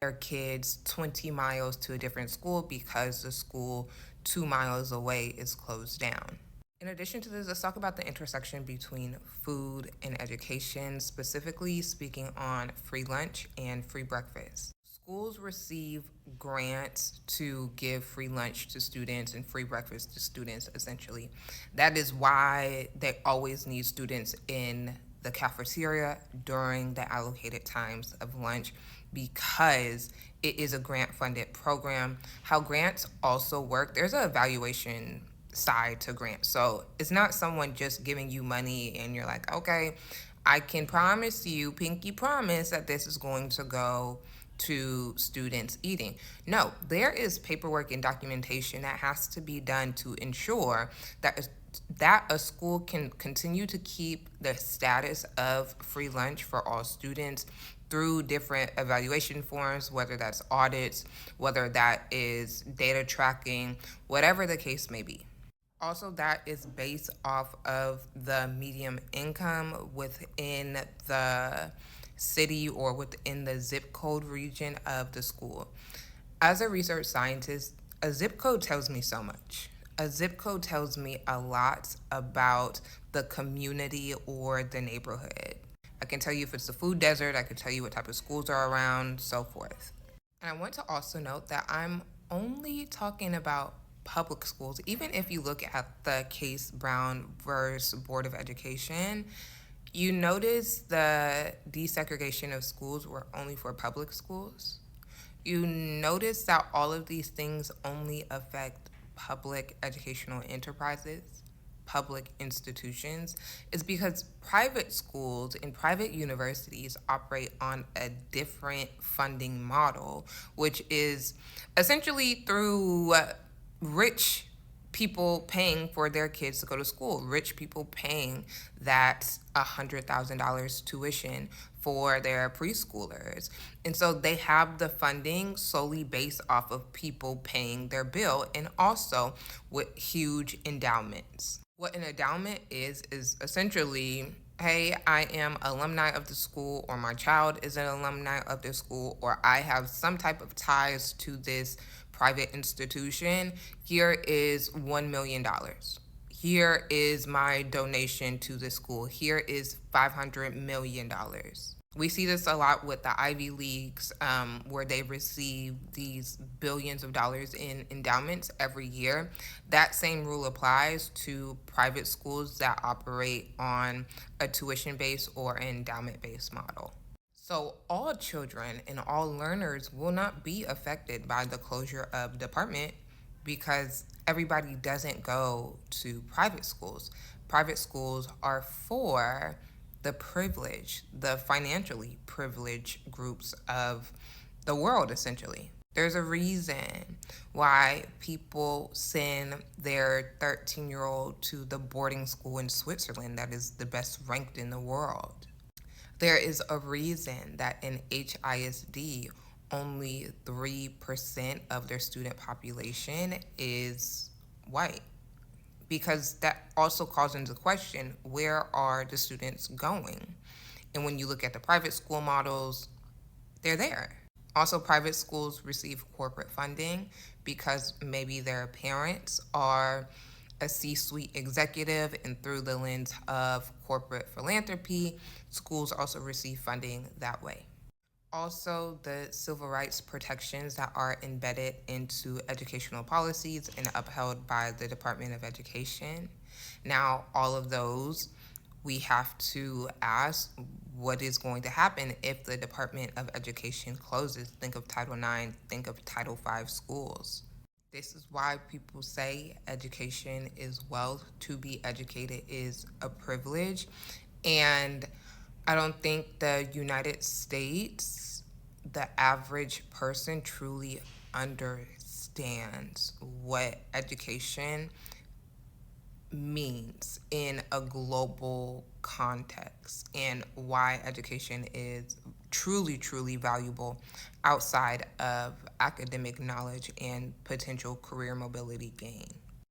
their kids 20 miles to a different school because the school 2 miles away is closed down. In addition to this, let's talk about the intersection between food and education, specifically speaking on free lunch and free breakfast. Schools receive grants to give free lunch to students and free breakfast to students, essentially. That is why they always need students in the cafeteria during the allocated times of lunch because it is a grant funded program. How grants also work, there's an evaluation side to grants. So it's not someone just giving you money and you're like, okay, I can promise you, pinky promise, that this is going to go to students eating. No, there is paperwork and documentation that has to be done to ensure that a school can continue to keep the status of free lunch for all students through different evaluation forms, whether that's audits, whether that is data tracking, whatever the case may be. Also, that is based off of the median income within the city or within the zip code region of the school. As a research scientist, a zip code tells me so much. A zip code tells me a lot about the community or the neighborhood. I can tell you if it's a food desert, I can tell you what type of schools are around, so forth. And I want to also note that I'm only talking about public schools. Even if you look at the case Brown versus Board of Education, you notice the desegregation of schools were only for public schools. You notice that all of these things only affect public educational enterprises, public institutions, is because private schools and private universities operate on a different funding model, which is essentially through rich people paying for their kids to go to school, rich people paying that $100,000 tuition for their preschoolers. And so they have the funding solely based off of people paying their bill and also with huge endowments. What an endowment is essentially, hey, I am alumni of the school, or my child is an alumni of the school, or I have some type of ties to this private institution. Here is $1 million. Here is my donation to the school. Here is $500 million. We see this a lot with the Ivy Leagues, where they receive these billions of dollars in endowments every year. That same rule applies to private schools that operate on a tuition-based or an endowment-based model. So all children and all learners will not be affected by the closure of department because everybody doesn't go to private schools. Private schools are for the privileged, the financially privileged groups of the world, essentially. There's a reason why people send their 13-year-old to the boarding school in Switzerland that is the best ranked in the world. There is a reason that in HISD, only 3% of their student population is white, because that also calls into question, where are the students going? And when you look at the private school models, they're there. Also, private schools receive corporate funding because maybe their parents are a C-suite executive, and through the lens of corporate philanthropy, schools also receive funding that way. Also, the civil rights protections that are embedded into educational policies and upheld by the Department of Education. Now, all of those, we have to ask what is going to happen if the Department of Education closes. Think of Title IX, think of Title V schools. This is why people say education is wealth. To be educated is a privilege. And I don't think the United States, the average person, truly understands what education means in a global context and why education is truly, truly valuable outside of academic knowledge and potential career mobility gain.